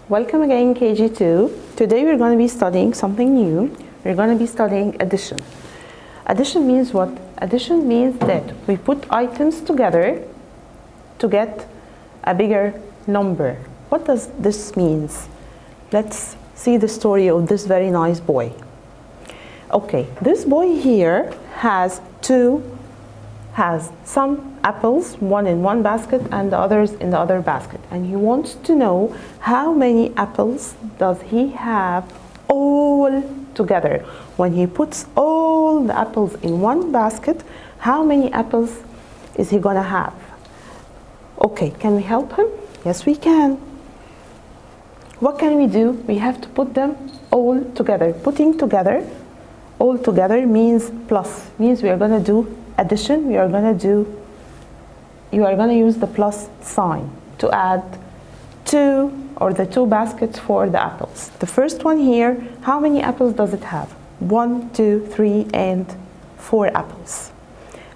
Welcome again, KG2. Today we're going to be studying something new. We're going to be studying addition. Addition means what? Addition means that we put items together to get a bigger number. What does this mean? Let's see the story of this very nice boy. Okay, this boy here has some apples, one in one basket and the others in the other basket, and he wants to know how many apples does he have all together. When he puts all the apples in one basket, how many apples is he gonna have? Okay, can we help him? Yes, we can. What can we do? We have to put them all together. Putting together, all together means plus, means we are gonna do addition. You are going to use the plus sign to add the two baskets for the apples. The first one here, how many apples does it have? 1, 2, 3, and 4 apples.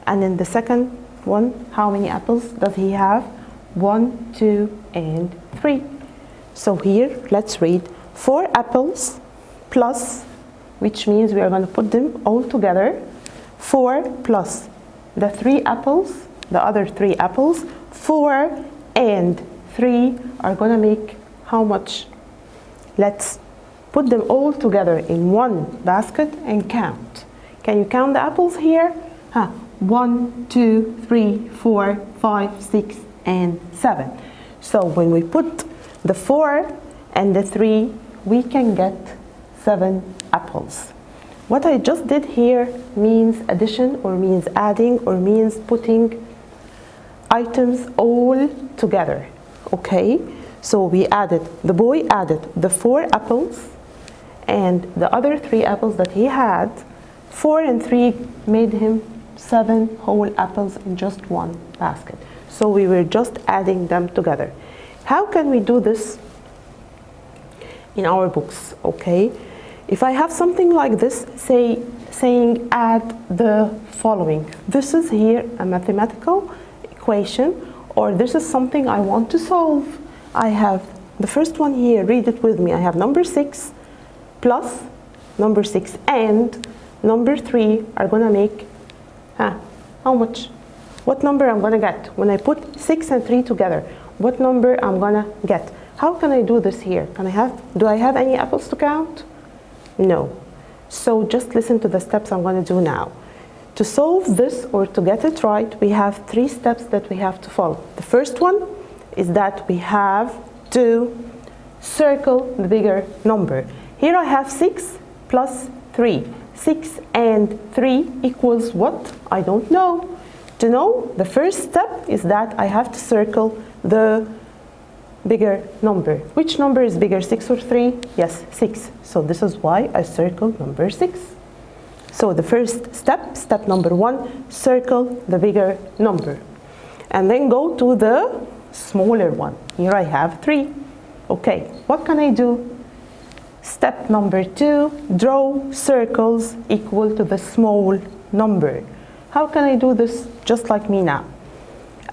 And in the second one, how many apples does he have? 1, 2, and 3. So here, let's read 4 apples plus, which means we are going to put them all together. 4 plus the 3 apples, the other 3 apples, 4 and 3 are going to make how much? Let's put them all together in one basket and count. Can you count the apples here? 1, 2, 3, 4, 5, 6, and 7. So when we put the 4 and the 3, we can get 7 apples. What I just did here means addition, or means adding, or means putting items all together. Okay, so the boy added the 4 apples and the other 3 apples that he had. 4 and 3 made him 7 whole apples in just one basket. So we were just adding them together. How can we do this in our books? Okay. If I have something like this, saying add the following. This is here a mathematical equation, or this is something I want to solve. I have the first one here, read it with me. I have number 6 plus number 6 and number 3 are going to make, how much? What number I'm going to get? When I put 6 and 3 together, what number I'm going to get? How can I do this here? Do I have any apples to count? No. So just listen to the steps I'm going to do now. To solve this, or to get it right, we have 3 steps that we have to follow. The first one is that we have to circle the bigger number. Here I have 6 plus 3. 6 and 3 equals what? I don't know. To know, the first step is that I have to circle the bigger number. Which number is bigger, 6 or 3? Yes, 6. So this is why I circled number 6. So the first step number 1, circle the bigger number. And then go to the smaller one. Here I have 3. Okay, what can I do? Step number 2, draw circles equal to the small number. How can I do this? Just like me now.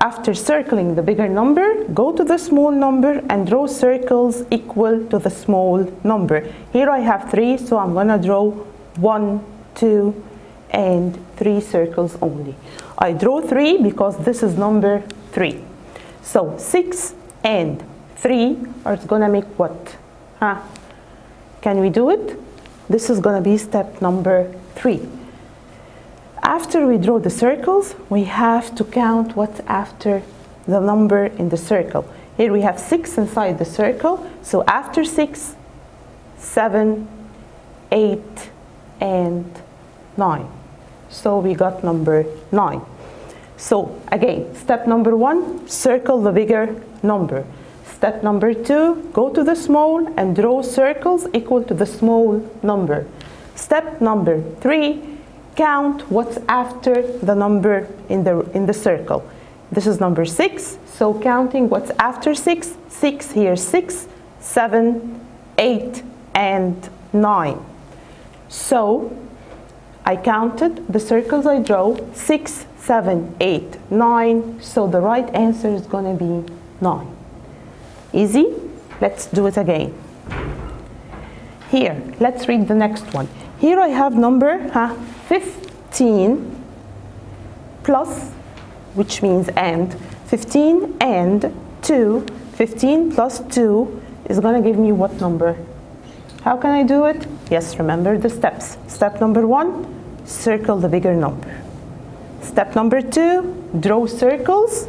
After circling the bigger number, go to the small number and draw circles equal to the small number. Here I have 3, so I'm going to draw 1, 2, and 3 circles only. I draw 3 because this is number 3. So 6 and 3 are going to make what? Can we do it? This is going to be step number 3. After we draw the circles, we have to count what's after the number in the circle. Here we have 6 inside the circle, so after 6, 7, 8, and 9. So we got number 9. So again, step number 1, circle the bigger number. Step number 2, go to the small and draw circles equal to the small number. Step number 3, count what's after the number in the circle. This is number 6, so counting what's after 6, 6 here, 6, 7, 8, and 9. So I counted the circles I draw, 6, 7, 8, 9, so the right answer is going to be 9. Easy? Let's do it again. Here, let's read the next one. Here I have number 15 plus, which means and, 15 and 2. 15 plus 2 is going to give me what number? How can I do it? Yes, remember the steps. Step number 1, circle the bigger number. Step number 2, draw circles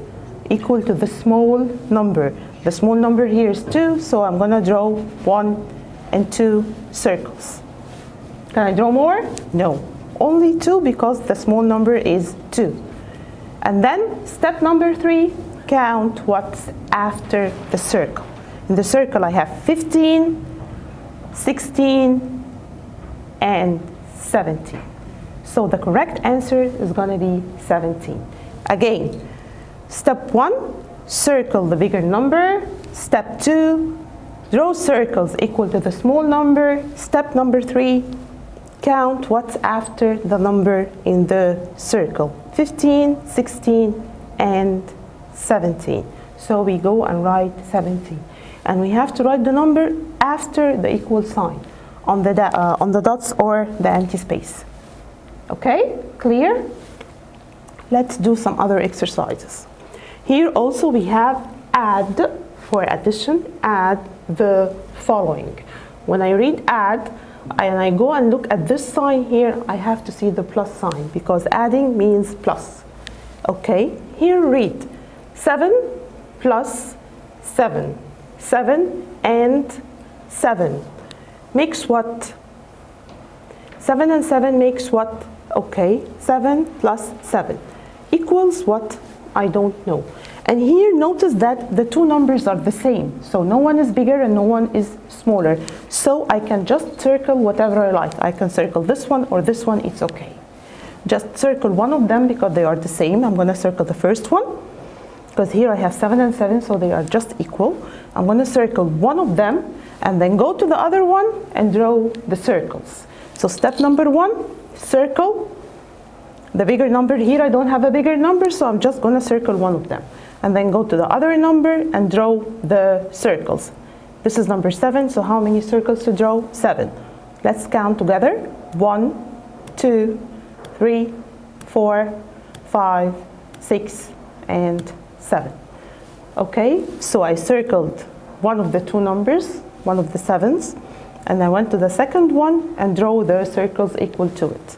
equal to the small number. The small number here is 2, so I'm going to draw 1 and 2 circles. Can I draw more? No. Only 2 because the small number is 2. And then step number 3, count what's after the circle. In the circle I have 15, 16, and 17. So the correct answer is going to be 17. Again, step 1, circle the bigger number. Step 2, draw circles equal to the small number. Step number 3, count what's after the number in the circle. 15, 16, and 17. So we go and write 17. And we have to write the number after the equal sign on the dots or the empty space. Okay, clear? Let's do some other exercises. Here also we have add, for addition, add the following. When I read add, and I go and look at this sign here, I have to see the plus sign because adding means plus. Okay, here read 7 plus 7. 7 and 7 makes what? 7 and 7 makes what? Okay, 7 plus 7 equals what? I don't know. And here notice that the two numbers are the same. So no one is bigger and no one is smaller. So I can just circle whatever I like. I can circle this one or this one, it's okay. Just circle one of them because they are the same. I'm going to circle the first one because here I have 7 and 7, so they are just equal. I'm going to circle one of them and then go to the other one and draw the circles. So step number 1, circle the bigger number. Here I don't have a bigger number, so I'm just going to circle one of them. And then go to the other number and draw the circles. This is number 7, so how many circles to draw? 7. Let's count together. 1, 2, 3, 4, 5, 6, and 7. Okay, so I circled one of the two numbers, one of the 7s, and I went to the second one and draw the circles equal to it.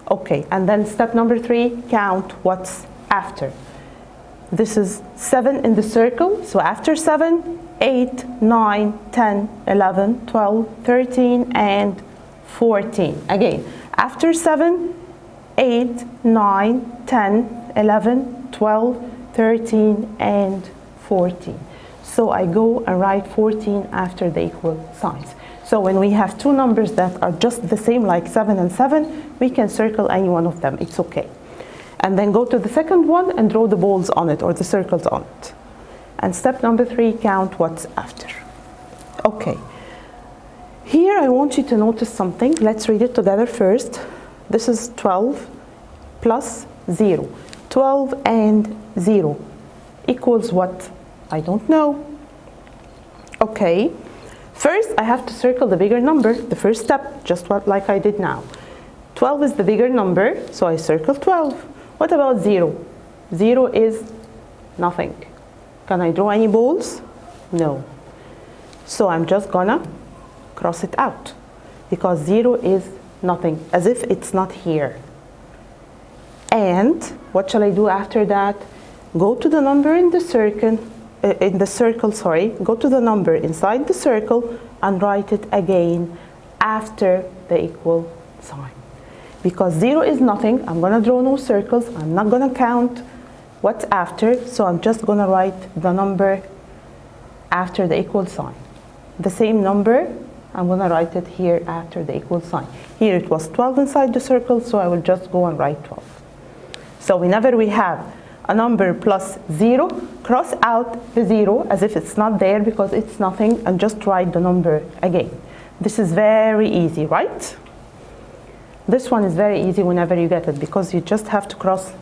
Okay, and then step number 3, count what's after. This is 7 in the circle, so after 7, 8, 9, 10, 11, 12, 13, and 14. Again, after 7, 8, 9, 10, 11, 12, 13, and 14. So I go and write 14 after the equal signs. So when we have two numbers that are just the same, like 7 and 7, we can circle any one of them, it's okay. And then go to the second one and draw the balls on it or the circles on it. And step number 3, count what's after. Okay. Here I want you to notice something. Let's read it together first. This is 12 plus 0. 12 and 0 equals what? I don't know. Okay. First, I have to circle the bigger number. The first step, just like I did now. 12 is the bigger number, so I circle 12. What about 0? 0 is nothing. Can I draw any balls? No. So I'm just gonna cross it out because 0 is nothing, as if it's not here. And what shall I do after that? Go to the number in the circle, go to the number inside the circle and write it again after the equal sign. Because 0 is nothing, I'm going to draw no circles, I'm not going to count what's after, so I'm just going to write the number after the equal sign. The same number, I'm going to write it here after the equal sign. Here it was 12 inside the circle, so I will just go and write 12. So whenever we have a number plus 0, cross out the 0 as if it's not there because it's nothing and just write the number again. This is very easy, right? This one is very easy whenever you get it because you just have to cross